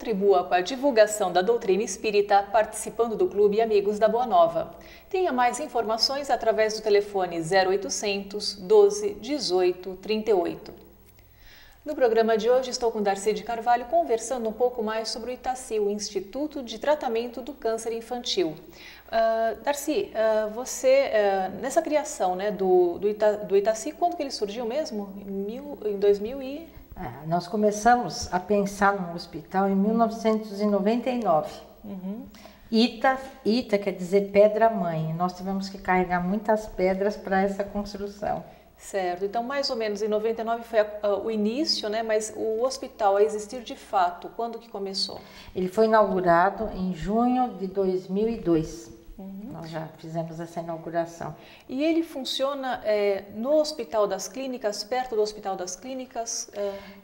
contribua com a divulgação da doutrina espírita participando do Clube Amigos da Boa Nova. Tenha mais informações através do telefone 0800 12 18 38. No programa de hoje estou com Darcy de Carvalho conversando um pouco mais sobre o Itaci, o Instituto de Tratamento do Câncer Infantil. Darcy, você, nessa criação, né, do Itaci, quando que ele surgiu mesmo? Em 2000 e... Nós começamos a pensar no hospital em 1999. Ita quer dizer pedra-mãe. Nós tivemos que carregar muitas pedras para essa construção. Certo, então mais ou menos em 99 foi o início, né? Mas o hospital a existir de fato, quando que começou? Ele foi inaugurado em junho de 2002. Nós já fizemos essa inauguração. E ele funciona no Hospital das Clínicas, perto do Hospital das Clínicas?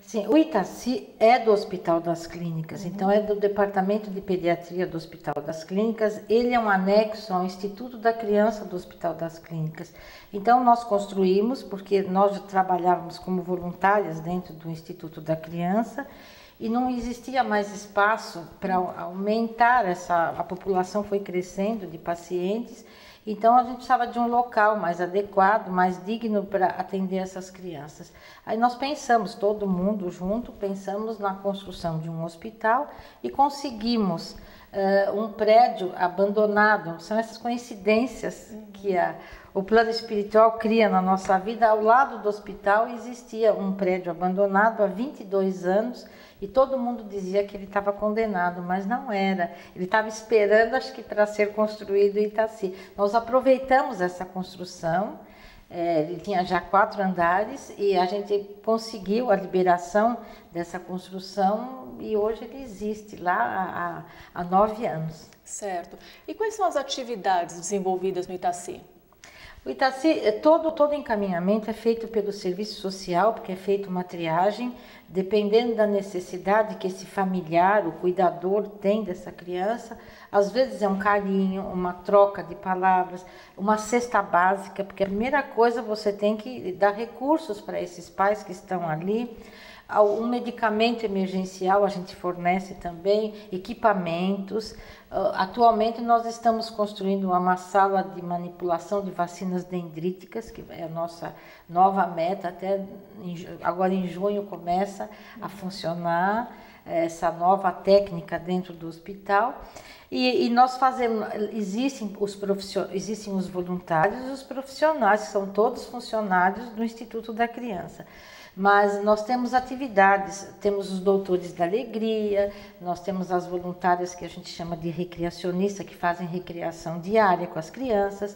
Sim, o Itaci é do Hospital das Clínicas, então é do Departamento de Pediatria do Hospital das Clínicas. Ele é um anexo ao Instituto da Criança do Hospital das Clínicas. Então nós construímos, porque nós já trabalhávamos como voluntárias dentro do Instituto da Criança, e não existia mais espaço para aumentar a população foi crescendo de pacientes, então a gente precisava de um local mais adequado, mais digno para atender essas crianças. Aí nós pensamos, todo mundo junto, pensamos na construção de um hospital e conseguimos um prédio abandonado. São essas coincidências que o plano espiritual cria na nossa vida. Ao lado do hospital existia um prédio abandonado há 22 anos, e todo mundo dizia que ele estava condenado, mas não era. Ele estava esperando, acho que, para ser construído em Itaci. Nós aproveitamos essa construção, ele tinha já 4 andares, e a gente conseguiu a liberação dessa construção, e hoje ele existe lá há 9 anos. Certo. E quais são as atividades desenvolvidas no Itaci? O Itaci, todo encaminhamento é feito pelo serviço social, porque é feita uma triagem, dependendo da necessidade que esse familiar, o cuidador tem dessa criança. Às vezes é um carinho, uma troca de palavras, uma cesta básica, porque a primeira coisa você tem que dar recursos para esses pais que estão ali. Um medicamento emergencial a gente fornece também, equipamentos. Atualmente nós estamos construindo uma sala de manipulação de vacinas dendríticas, que é a nossa nova meta, até agora em junho começa a funcionar essa nova técnica dentro do hospital. E nós fazemos, existem os voluntários e os profissionais, que são todos funcionários do Instituto da Criança. Mas nós temos atividades, temos os doutores da alegria, nós temos as voluntárias que a gente chama de recreacionista, que fazem recreação diária com as crianças.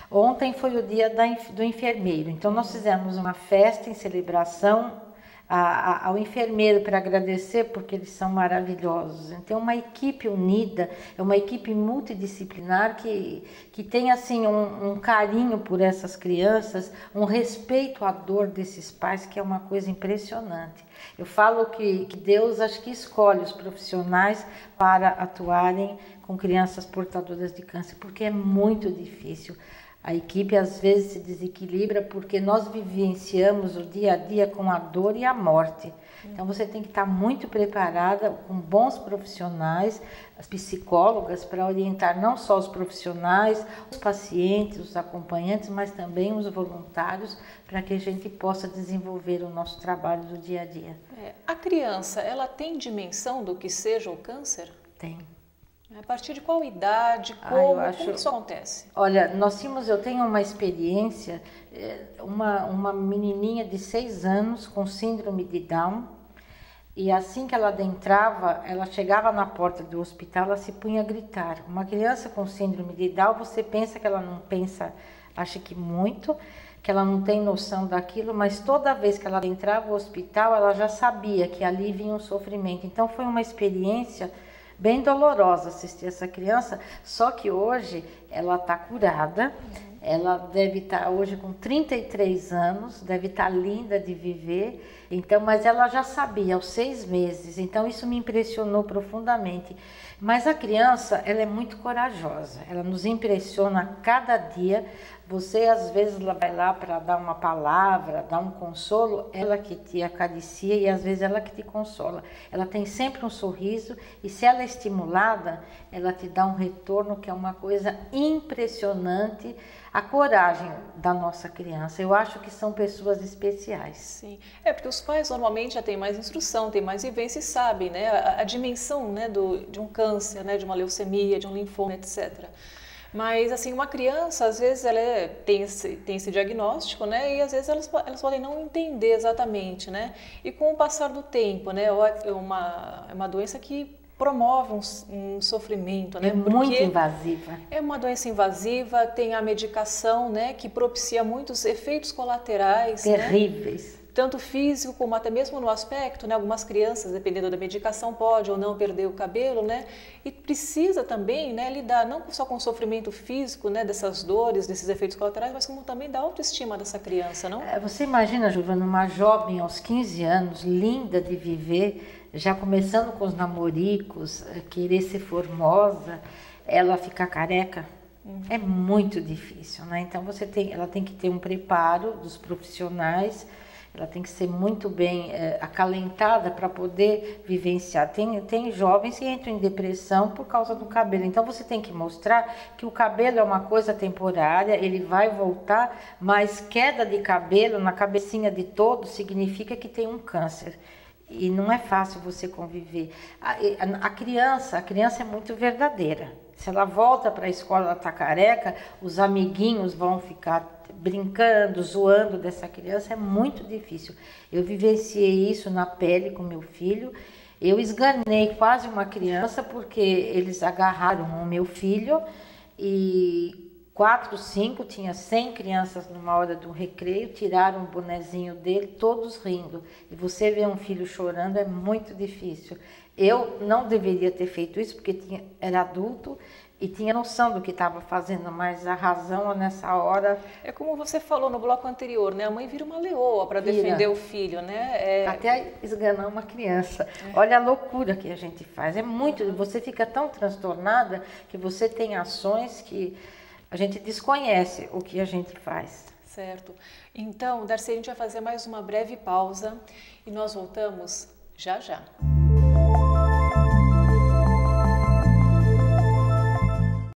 Ontem foi o dia do enfermeiro, então nós fizemos uma festa em celebração ao enfermeiro para agradecer, porque eles são maravilhosos. Então, uma equipe unida, é uma equipe multidisciplinar que tem assim um carinho por essas crianças, um respeito à dor desses pais, que é uma coisa impressionante. Eu falo que Deus acho que escolhe os profissionais para atuarem com crianças portadoras de câncer, porque é muito difícil. A equipe às vezes se desequilibra porque nós vivenciamos o dia a dia com a dor e a morte. Então você tem que estar muito preparada, com bons profissionais, as psicólogas, para orientar não só os profissionais, os pacientes, os acompanhantes, mas também os voluntários, para que a gente possa desenvolver o nosso trabalho do dia a dia. A criança, ela tem dimensão do que seja o câncer? Tem. A partir de qual idade, como isso acontece? Olha, eu tenho uma experiência, uma menininha de 6 anos com síndrome de Down, e assim que ela adentrava, ela chegava na porta do hospital, ela se punha a gritar. Uma criança com síndrome de Down, você pensa que ela não pensa, acha que muito, que ela não tem noção daquilo, mas toda vez que ela entrava no hospital, ela já sabia que ali vinha um sofrimento. Então foi uma experiência bem dolorosa assistir essa criança, só que hoje ela está curada, ela deve estar hoje com 33 anos, deve estar linda de viver, então, mas ela já sabia aos 6 meses, então isso me impressionou profundamente. Mas a criança, ela é muito corajosa, ela nos impressiona a cada dia. Você às vezes vai lá para dar uma palavra, dar um consolo, ela que te acaricia e às vezes ela que te consola. Ela tem sempre um sorriso e se ela é estimulada, ela te dá um retorno que é uma coisa impressionante. A coragem da nossa criança, eu acho que são pessoas especiais. Sim, porque os pais normalmente já têm mais instrução, têm mais vivência e sabem, né, a dimensão, né, de um câncer, né, de uma leucemia, de um linfoma, etc. Mas, assim, uma criança, às vezes, ela tem esse diagnóstico, né, e às vezes elas podem não entender exatamente, né, e com o passar do tempo, né, é uma doença que promove um sofrimento, né? É muito invasiva. É uma doença invasiva, tem a medicação, né, que propicia muitos efeitos colaterais, terríveis. Né? Tanto físico como até mesmo no aspecto, né? Algumas crianças, dependendo da medicação, pode ou não perder o cabelo, né? E precisa também, né, lidar não só com o sofrimento físico, né, dessas dores, desses efeitos colaterais, mas como também da autoestima dessa criança, não? Você imagina, Giovana, uma jovem aos 15 anos, linda de viver, já começando com os namoricos, querer ser formosa, ela ficar careca, é muito difícil, né? Então ela tem que ter um preparo dos profissionais, ela tem que ser muito bem acalentada para poder vivenciar. Tem jovens que entram em depressão por causa do cabelo, então você tem que mostrar que o cabelo é uma coisa temporária, ele vai voltar, mas queda de cabelo na cabecinha de todos significa que tem um câncer. E não é fácil você conviver. A criança é muito verdadeira. Se ela volta para a escola, ela está careca, os amiguinhos vão ficar brincando, zoando dessa criança, é muito difícil. Eu vivenciei isso na pele com meu filho. Eu esganei quase uma criança porque eles agarraram o meu filho e 4, 5, tinha 100 crianças numa hora do recreio, tiraram o bonezinho dele, todos rindo. E você ver um filho chorando é muito difícil. Eu não deveria ter feito isso porque era adulto e tinha noção do que estava fazendo, mas a razão nessa hora... É como você falou no bloco anterior, né? A mãe vira uma leoa para defender o filho, né? Até esganar uma criança. Olha a loucura que a gente faz. É muito... Você fica tão transtornada que você tem ações que... A gente desconhece o que a gente faz. Certo. Então, Darcy, a gente vai fazer mais uma breve pausa e nós voltamos já já.